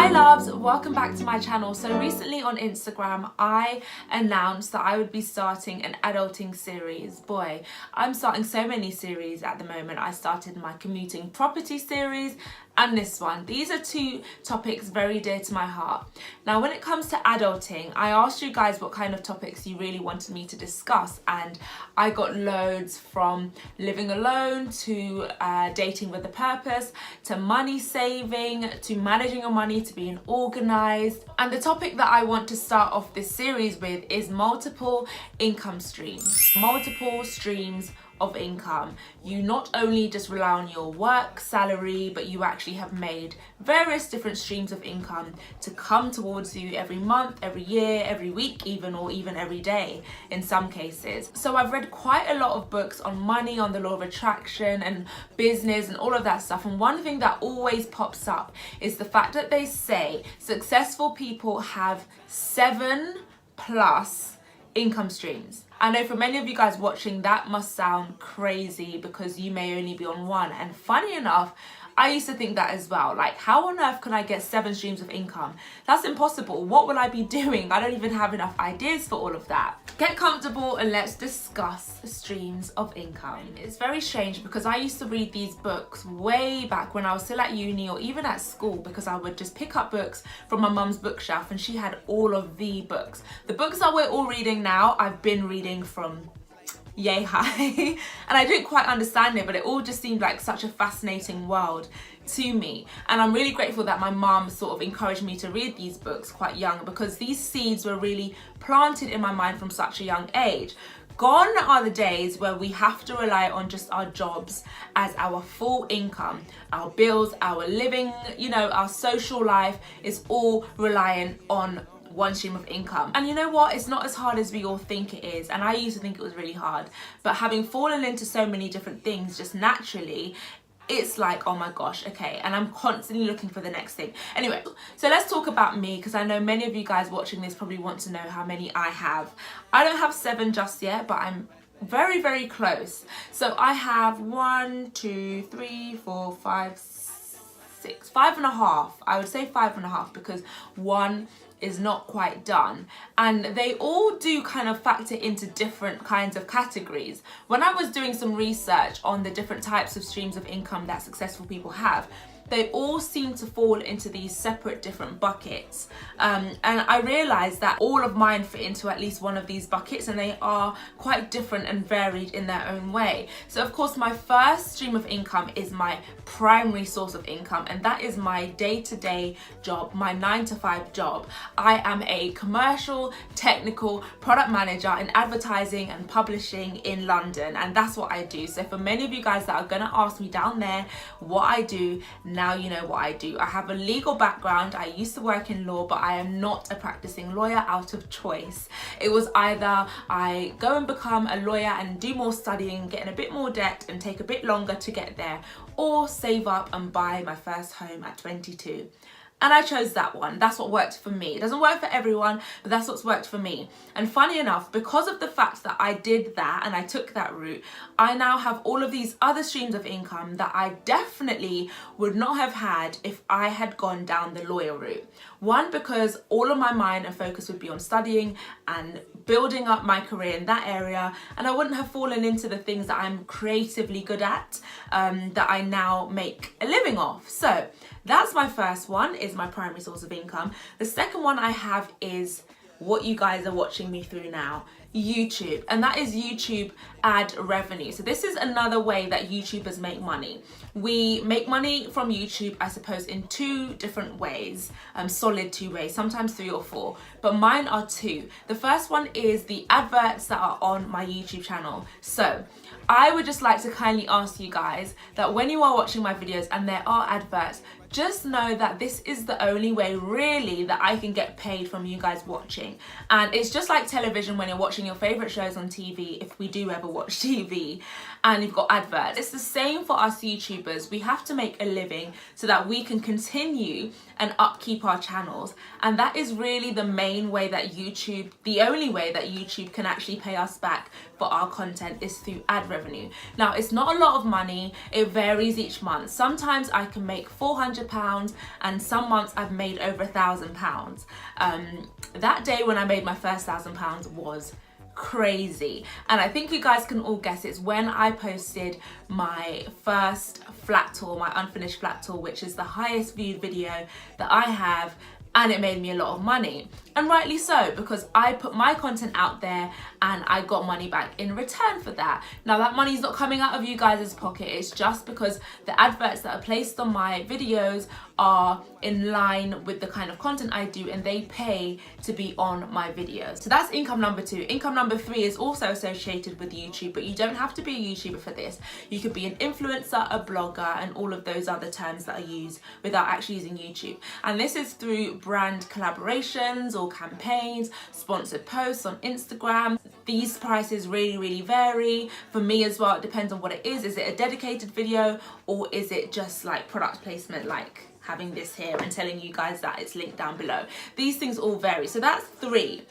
Hi loves, welcome back to my channel. So recently on Instagram I announced that I would be starting an adulting series. Boy, I'm starting so many series at the moment. I started my commuting property series and this one. These are two topics very dear to my heart. Now when it comes to adulting, I asked you guys what kind of topics you really wanted me to discuss, and I got loads, from living alone to dating with a purpose, to money saving, to managing your money, to being organized. And the topic that I want to start off this series with is multiple income streams. Multiple streams of income. You not only just rely on your work salary, but you actually have made various different streams of income to come towards you every month, every year, every week even, or even every day in some cases. So I've read quite a lot of books on money, on the law of attraction and business and all of that stuff, and one thing that always pops up is the fact that they say successful people have 7+ income streams. I know for many of you guys watching that must sound crazy because you may only be on one, and funny enough, I used to think that as well. Like, how on earth can I get 7 streams of income? That's impossible. What will I be doing? I don't even have enough ideas for all of that. Get comfortable and let's discuss streams of income. It's very strange because I used to read these books way back when I was still at uni or even at school, because I would just pick up books from my mum's bookshelf and she had all of the books. The books that we're all reading now, I've been reading from yay high and I didn't quite understand it, but it all just seemed like such a fascinating world to me. And I'm really grateful that my mum sort of encouraged me to read these books quite young, because these seeds were really planted in my mind from such a young age. Gone are the days where we have to rely on just our jobs as our full income. Our bills, our living, you know, our social life is all reliant on one stream of income. And you know what, it's not as hard as we all think it is, and I used to think it was really hard, but having fallen into so many different things just naturally, it's like, oh my gosh, okay, and I'm constantly looking for the next thing. Anyway, so let's talk about me, because I know many of you guys watching this probably want to know how many I have. I don't have 7 just yet, but I'm very, very close. So I have 1, 2, 3, 4, 5, 6, 5.5. I would say 5.5 because one is not quite done, and they all do kind of factor into different kinds of categories. When I was doing some research on the different types of streams of income that successful people have, they all seem to fall into these separate different buckets, and I realized that all of mine fit into at least one of these buckets, and they are quite different and varied in their own way. So of course my first stream of income is my primary source of income, and that is my day-to-day job, my 9-to-5 job. I am a commercial technical product manager in advertising and publishing in London, and that's what I do. So for many of you guys that are gonna ask me down there what I do, now you know what I do. I have a legal background. I used to work in law, but I am not a practicing lawyer out of choice. It was either I go and become a lawyer and do more studying, get in a bit more debt and take a bit longer to get there, or save up and buy my first home at 22. And I chose that one. That's what worked for me. It doesn't work for everyone, but that's what's worked for me. And funny enough, because of the fact that I did that and I took that route, I now have all of these other streams of income that I definitely would not have had if I had gone down the lawyer route. One, because all of my mind and focus would be on studying and building up my career in that area, and I wouldn't have fallen into the things that I'm creatively good at, that I now make a living off. So that's my first one, is my primary source of income. The second one I have is what you guys are watching me through now, YouTube, and that is YouTube ad revenue. So this is another way that YouTubers make money. We make money from YouTube, I suppose, in 2 different ways, solid 2 ways, sometimes 3 or 4, but mine are 2. The first one is the adverts that are on my YouTube channel. So I would just like to kindly ask you guys that when you are watching my videos and there are adverts, just know that this is the only way really that I can get paid from you guys watching. And it's just like television when you're watching your favorite shows on TV, if we do ever watch TV, and you've got adverts. It's the same for us YouTubers. We have to make a living so that we can continue and upkeep our channels. And that is really the main way that YouTube, the only way that YouTube can actually pay us back for our content, is through ad revenue. Now, it's not a lot of money. It varies each month. Sometimes I can make £400 £500, and some months I've made over £1,000. That day when I made my first £1,000 was crazy, and I think you guys can all guess it's when I posted my first flat tour, my unfinished flat tour, which is the highest viewed video that I have, and it made me a lot of money. And rightly so, because I put my content out there and I got money back in return for that. Now that money's not coming out of you guys' pocket, it's just because the adverts that are placed on my videos are in line with the kind of content I do, and they pay to be on my videos. So that's income number 2. Income number 3 is also associated with YouTube, but you don't have to be a YouTuber for this. You could be an influencer, a blogger, and all of those other terms that are used without actually using YouTube. And this is through brand collaborations or campaigns, sponsored posts on Instagram. These prices really vary. For me as well, it depends on what it is. Is it a dedicated video, or is it just like product placement, like having this here and telling you guys that it's linked down below? These things all vary. So that's 3.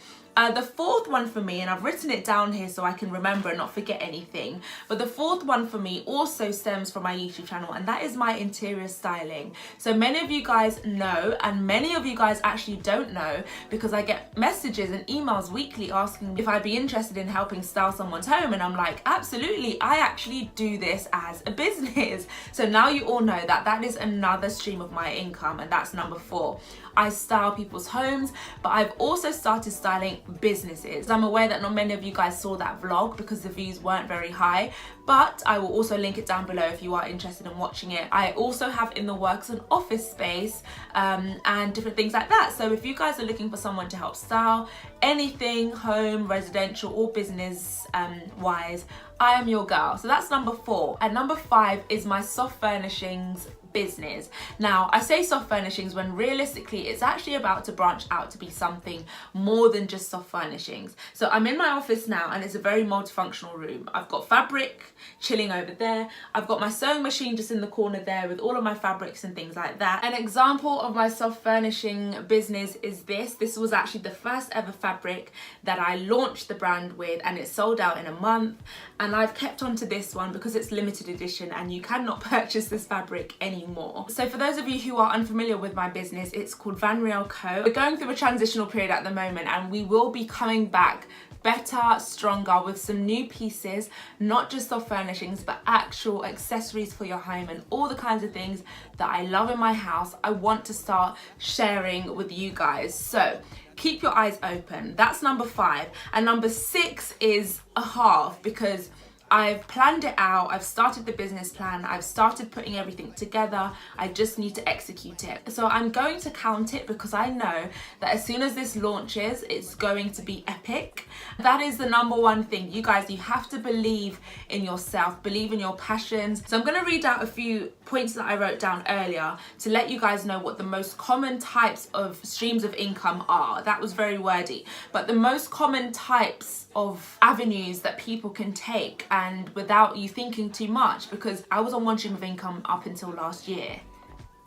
The fourth one for me, and I've written it down here so I can remember and not forget anything, but the fourth one for me also stems from my YouTube channel, and that is my interior styling. So many of you guys know, and many of you guys actually don't know, because I get messages and emails weekly asking if I'd be interested in helping style someone's home, and I'm like, absolutely, I actually do this as a business. So now you all know that that is another stream of my income, and that's number 4. I style people's homes, but I've also started styling businesses. I'm aware that not many of you guys saw that vlog because the views weren't very high, but I will also link it down below if you are interested in watching it. I also have in the works an office space and different things like that. So if you guys are looking for someone to help style anything, home, residential or business wise, I am your girl. So that's number 4. And number 5 is my soft furnishings business. Now I say soft furnishings when realistically it's actually about to branch out to be something more than just soft furnishings. So I'm in my office now, and it's a very multifunctional room. I've got fabric chilling over there. I've got my sewing machine just in the corner there with all of my fabrics and things like that. An example of my soft furnishing business is this. This was actually the first ever fabric that I launched the brand with, and it sold out in a month, and I've kept on to this one because it's limited edition and you cannot purchase this fabric anymore. So for those of you who are unfamiliar with my business, it's called Vanriel Co. We're going through a transitional period at the moment, and we will be coming back better, stronger, with some new pieces, not just soft furnishings, but actual accessories for your home and all the kinds of things that I love in my house. I want to start sharing with you guys. So keep your eyes open. That's number 5. And number 6 is a half, because I've planned it out, I've started the business plan, I've started putting everything together, I just need to execute it. So I'm going to count it because I know that as soon as this launches, it's going to be epic. That is the number 1 thing. You guys, you have to believe in yourself, believe in your passions. So I'm going to read out a few points that I wrote down earlier to let you guys know what the most common types of streams of income are. That was very wordy, but the most common types of avenues that people can take, and without you thinking too much, because I was on one stream of income up until last year,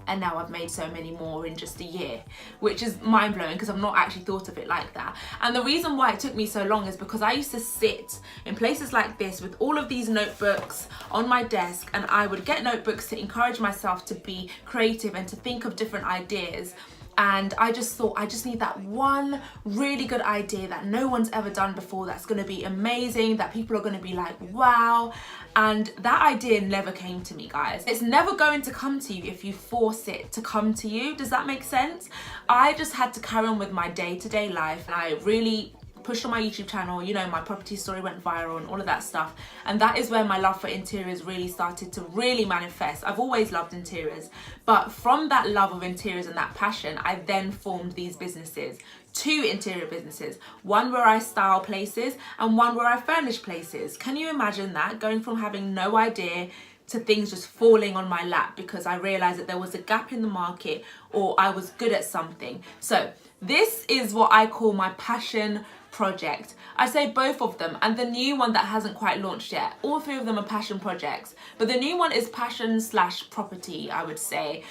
and now I've made so many more in just a year, which is mind-blowing because I've not actually thought of it like that. And the reason why it took me so long is because I used to sit in places like this with all of these notebooks on my desk, and I would get notebooks to encourage myself to be creative and to think of different ideas. And I just thought, I just need that one really good idea that no one's ever done before, that's going to be amazing, that people are going to be like, wow. And that idea never came to me, guys. It's never going to come to you if you force it to come to you. Does that make sense? I just had to carry on with my day-to-day life, and I really pushed on my YouTube channel. You know, my property story went viral and all of that stuff, and that is where my love for interiors really started to really manifest. I've always loved interiors, but from that love of interiors and that passion, I then formed these businesses. 2 interior businesses, one where I style places and one where I furnish places. Can you imagine that? Going from having no idea to things just falling on my lap because I realized that there was a gap in the market, or I was good at something. So this is what I call my passion project. I say both of them, and the new one that hasn't quite launched yet. All three of them are passion projects, but the new one is passion/property, I would say,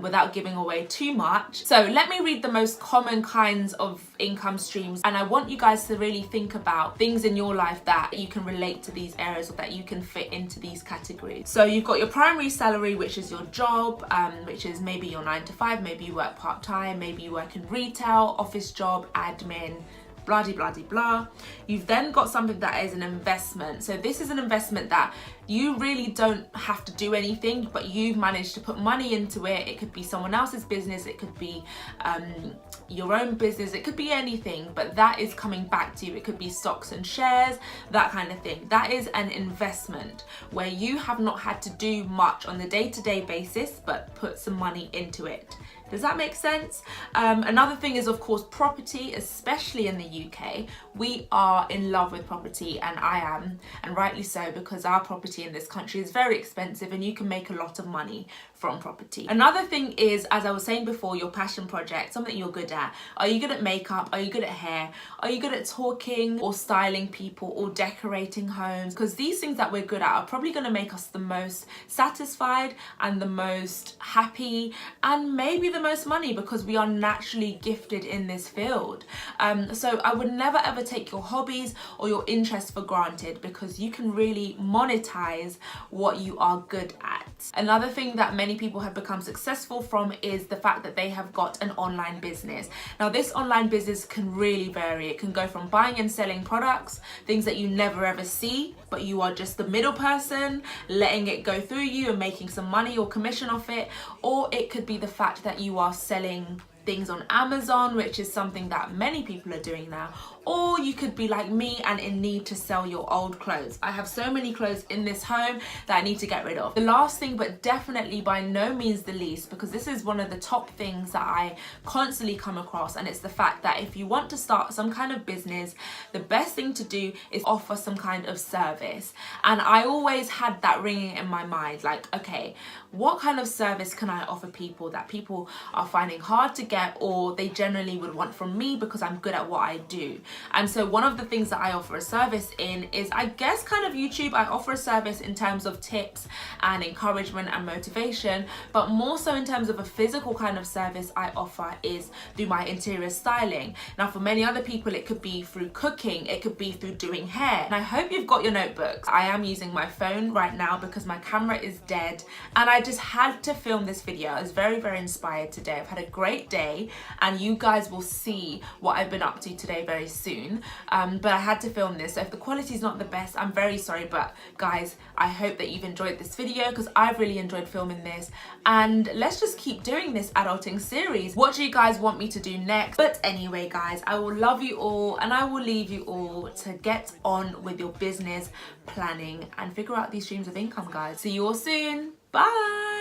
without giving away too much. So let me read the most common kinds of income streams, and I want you guys to really think about things in your life that you can relate to these areas, or that you can fit into these categories. So you've got your primary salary, which is your job, which is maybe your 9 to 5, maybe you work part-time, maybe you work in retail, office job, admin, blah de blah de blah. You've then got something that is an investment. So this is an investment that you really don't have to do anything, but you've managed to put money into it. It could be someone else's business, it could be your own business, it could be anything, but that is coming back to you. It could be stocks and shares, that kind of thing. That is an investment where you have not had to do much on the day-to-day basis, but put some money into it. Does that make sense? Another thing is, of course, property, especially in the UK. We are in love with property, and I am, and rightly so, because our property in this country is very expensive and you can make a lot of money from property. Another thing is, as I was saying before, your passion project, something you're good at. Are you good at makeup? Are you good at hair? Are you good at talking or styling people or decorating homes? Because these things that we're good at are probably going to make us the most satisfied and the most happy, and maybe the most money, because we are naturally gifted in this field. So I would never ever take your hobbies or your interests for granted, because you can really monetize what you are good at. Another thing that many people have become successful from is the fact that they have got an online business. Now this online business can really vary. It can go from buying and selling products, things that you never ever see, but you are just the middle person letting it go through you and making some money or commission off it. Or it could be the fact that you are selling things on Amazon, which is something that many people are doing now. Or you could be like me and in need to sell your old clothes. I have so many clothes in this home that I need to get rid of. The last thing, but definitely by no means the least, because this is one of the top things that I constantly come across, and it's the fact that if you want to start some kind of business, the best thing to do is offer some kind of service. And I always had that ringing in my mind, like, okay, what kind of service can I offer people that people are finding hard to get, or they generally would want from me because I'm good at what I do? And so one of the things that I offer a service in is, I guess, kind of YouTube. I offer a service in terms of tips and encouragement and motivation, but more so in terms of a physical kind of service I offer is through my interior styling. Now for many other people it could be through cooking, it could be through doing hair. And I hope you've got your notebooks. I am using my phone right now because my camera is dead, and I just had to film this video. I was very, very inspired today. I've had a great day, and you guys will see what I've been up to today very soon, but I had to film this. So if the quality is not the best, I'm very sorry, but guys, I hope that you've enjoyed this video, because I've really enjoyed filming this, and let's just keep doing this adulting series. What do you guys want me to do next? But anyway guys, I will love you all, and I will leave you all to get on with your business planning and figure out these streams of income, guys. See you all soon. Bye.